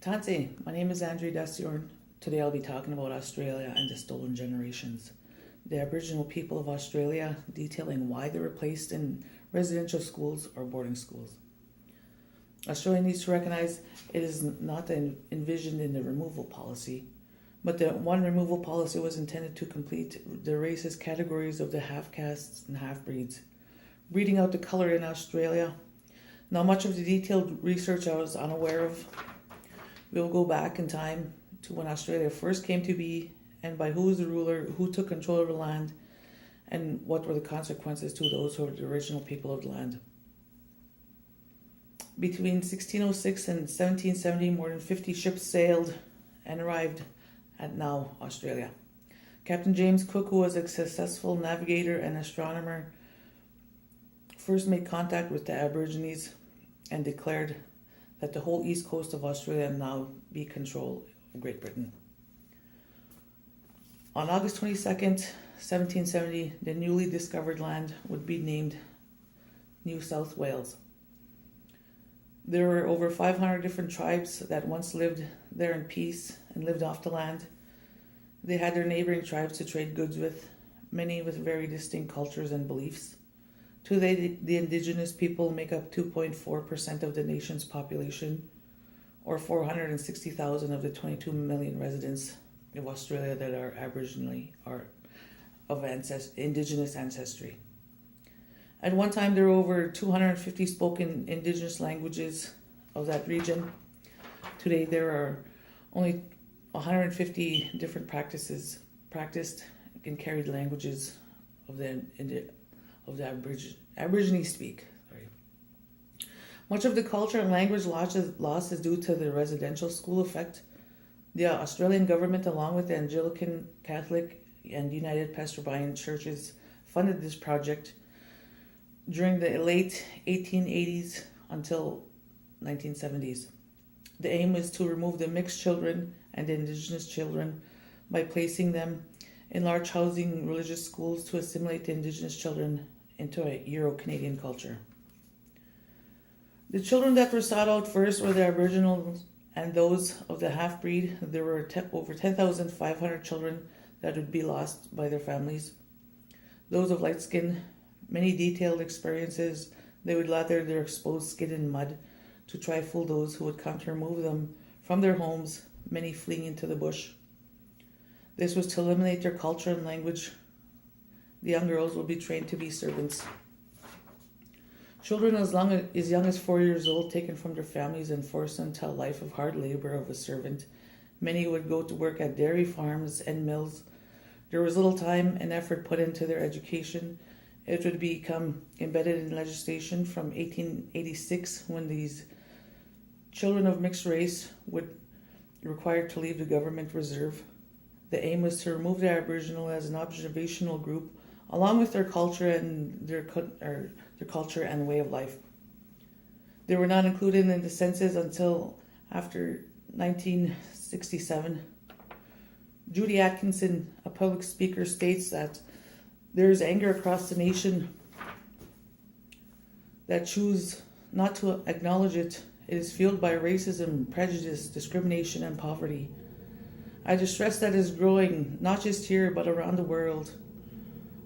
Tanse, my name is Andrea Dasiorn. Today I'll be talking about Australia and the stolen generations. The Aboriginal people of Australia, detailing why they were placed in residential schools or boarding schools. Australia needs to recognize it is not envisioned in the removal policy, but the one removal policy was intended to complete the racist categories of the half-castes and half-breeds, breeding out the color in Australia. Now, much of the detailed research I was unaware of. We'll go back in time to when Australia first came to be, and by who was the ruler, who took control of the land, and what were the consequences to those who were the original people of the land. Between 1606 and 1770, more than 50 ships sailed and arrived at now Australia. Captain James Cook, who was a successful navigator and astronomer, first made contact with the Aborigines and declared that the whole east coast of Australia now be control of Great Britain. On August 22nd, 1770, the newly discovered land would be named New South Wales. There were over 500 different tribes that once lived there in peace and lived off the land. They had their neighboring tribes to trade goods with, many with very distinct cultures and beliefs. Today, the indigenous people make up 2.4% of the nation's population, or 460,000 of the 22 million residents of Australia that are Aboriginally or of indigenous ancestry. At one time, there were over 250 spoken indigenous languages of that region. Today, there are only 150 different practiced and carried languages of the Aborigine speak. Much of the culture and language lost is due to the residential school effect. The Australian government, along with the Anglican, Catholic, and United Presbyterian churches, funded this project during the late 1880s until 1970s. The aim was to remove the mixed children and the indigenous children by placing them in large housing religious schools to assimilate the indigenous children into a Euro-Canadian culture. The children that were sought out first were the Aboriginals and those of the half-breed. There were over 10,500 children that would be lost by their families. Those of light skin, many detailed experiences. They would lather their exposed skin in mud to try fool those who would come to remove them from their homes, many fleeing into the bush. This was to eliminate their culture and language. The young girls would be trained to be servants. Children as young as 4 years old, taken from their families and forced into a life of hard labor of a servant. Many would go to work at dairy farms and mills. There was little time and effort put into their education. It would become embedded in legislation from 1886 when these children of mixed race would be required to leave the government reserve. The aim was to remove the Aboriginal as an observational group, along with their culture and their culture and way of life. They were not included in the census until after 1967. Judy Atkinson, a public speaker, states that there is anger across the nation that choose not to acknowledge it. It is fueled by racism, prejudice, discrimination, and poverty. I distress that is growing, not just here, but around the world.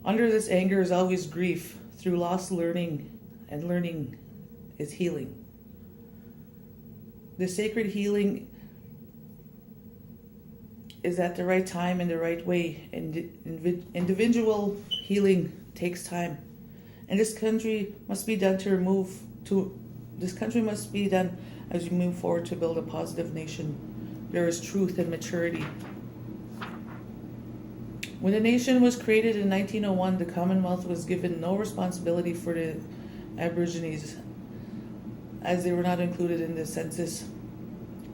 Under this anger is always grief, through lost learning, and learning is healing. The sacred healing is at the right time and the right way, and individual healing takes time. And this country must be done as we move forward to build a positive nation. There is truth and maturity. When the nation was created in 1901, the Commonwealth was given no responsibility for the Aborigines, as they were not included in the census.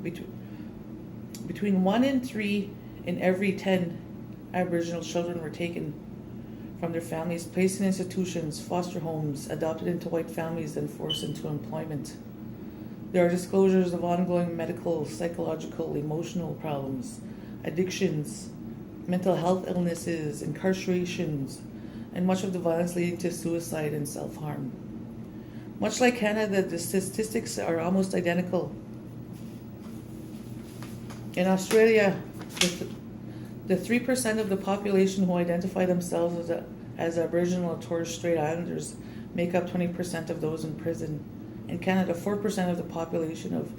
Between 1 and 3 in every 10 Aboriginal children were taken from their families, placed in institutions, foster homes, adopted into white families, and forced into employment. There are disclosures of ongoing medical, psychological, emotional problems, addictions, mental health illnesses, incarcerations, and much of the violence leading to suicide and self-harm. Much like Canada, the statistics are almost identical. In Australia, the 3% of the population who identify themselves as Aboriginal or Torres Strait Islanders make up 20% of those in prison. In Canada, 4% of the population of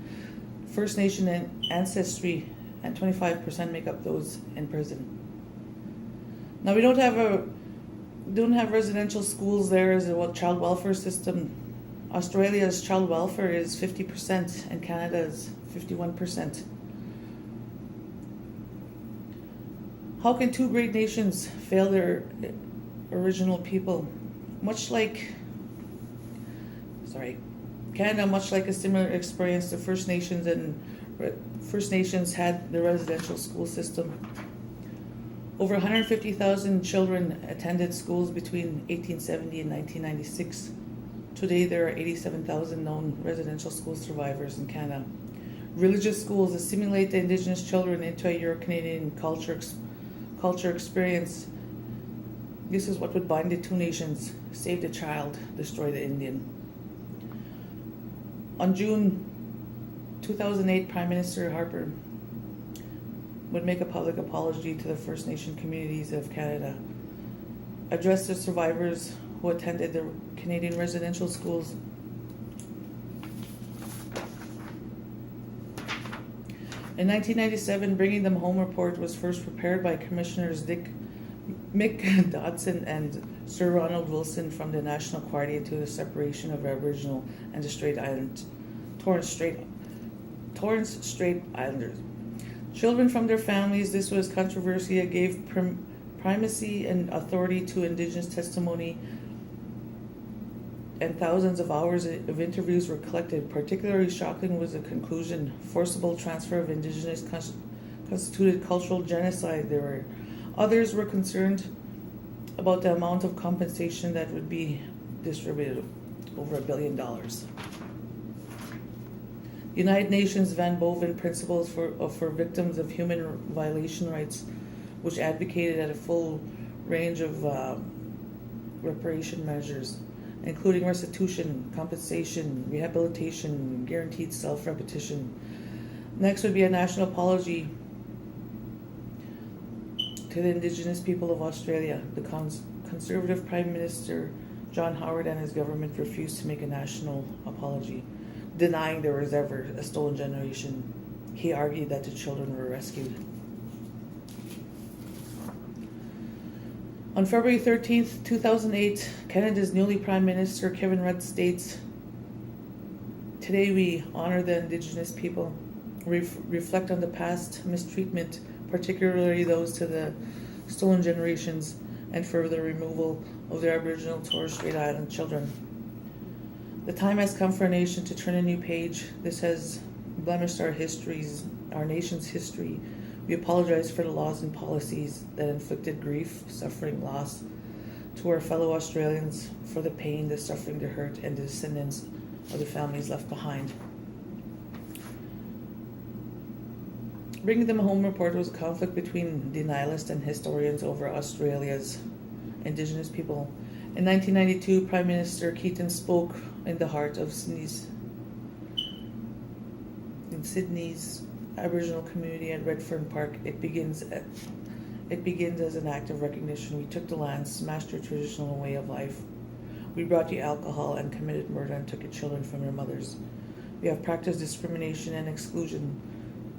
First Nation ancestry and 25% make up those in prison. Now we don't have residential schools there as a child welfare system. Australia's child welfare is 50% and Canada's 51%. How can two great nations fail their original people? Canada, much like a similar experience to First Nations had the residential school system. Over 150,000 children attended schools between 1870 and 1996. Today there are 87,000 known residential school survivors in Canada. Religious schools assimilate the Indigenous children into a Euro-Canadian culture experience. This is what would bind the two nations: save the child, destroy the Indian. On June 2008, Prime Minister Harper would make a public apology to the First Nation communities of Canada, address the survivors who attended the Canadian residential schools. In 1997, Bringing Them Home report was first prepared by Commissioners Mick Dodson and Sir Ronald Wilson from the National Party to the separation of Aboriginal and the Torres Strait Islanders. Children from their families, this was controversy. It gave primacy and authority to Indigenous testimony, and thousands of hours of interviews were collected. Particularly shocking was the conclusion: forcible transfer of Indigenous constituted cultural genocide. Others were concerned about the amount of compensation that would be distributed, over $1 billion. United Nations Van Boven Principles for Victims of Human Violation Rights, which advocated at a full range of reparation measures, including restitution, compensation, rehabilitation, guaranteed self-repetition. Next would be a national apology to the Indigenous people of Australia. The Conservative Prime Minister John Howard and his government refused to make a national apology, denying there was ever a stolen generation. He argued that the children were rescued. On February 13th, 2008, Canada's newly Prime Minister Kevin Rudd states, "Today we honor the Indigenous people, reflect on the past mistreatment, particularly those to the stolen generations, and for the removal of the Aboriginal Torres Strait Island children. The time has come for a nation to turn a new page. This has blemished our nation's history. We apologize for the laws and policies that inflicted grief, suffering, loss to our fellow Australians, for the pain, the suffering, the hurt, and the descendants of the families left behind." Bringing Them Home report was a conflict between denialists and historians over Australia's Indigenous people. In 1992, Prime Minister Keating spoke in the heart of Sydney's Aboriginal community at Redfern Park. It begins as an act of recognition. We took the land, smashed your traditional way of life. We brought you alcohol and committed murder and took your children from your mothers. We have practiced discrimination and exclusion.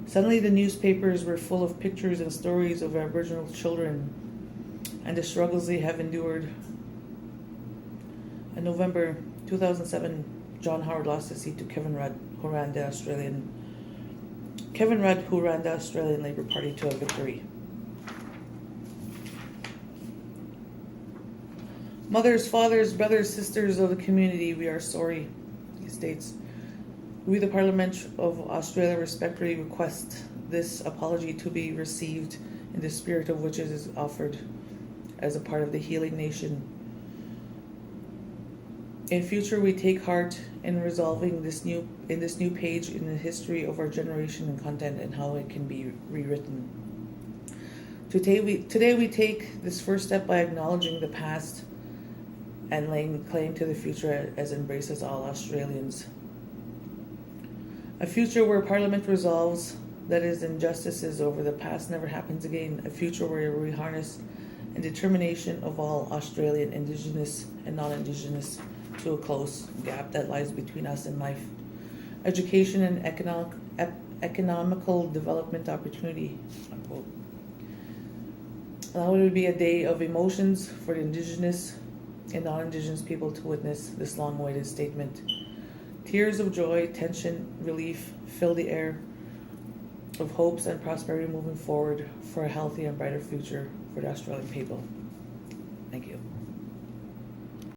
Suddenly the newspapers were full of pictures and stories of Aboriginal children and the struggles they have endured. In November 2007, John Howard lost his seat to Kevin Rudd, who ran the Australian Labor Party to a victory. Mothers, fathers, brothers, sisters of the community, we are sorry, he states. We, the Parliament of Australia, respectfully request this apology to be received in the spirit of which it is offered as a part of the healing nation. In future, we take heart in resolving this new page in the history of our generation and content and how it can be rewritten. Today we take this first step by acknowledging the past and laying claim to the future as embraces all Australians. A future where Parliament resolves that his injustices over the past never happens again, a future where we harness and determination of all Australian Indigenous and non-Indigenous to a close gap that lies between us and life. Education and economical development opportunity, unquote. Now it would be a day of emotions for the Indigenous and non-Indigenous people to witness this long-awaited statement. Tears of joy, tension, relief fill the air of hopes and prosperity moving forward for a healthy and brighter future for the Australian people. Thank you.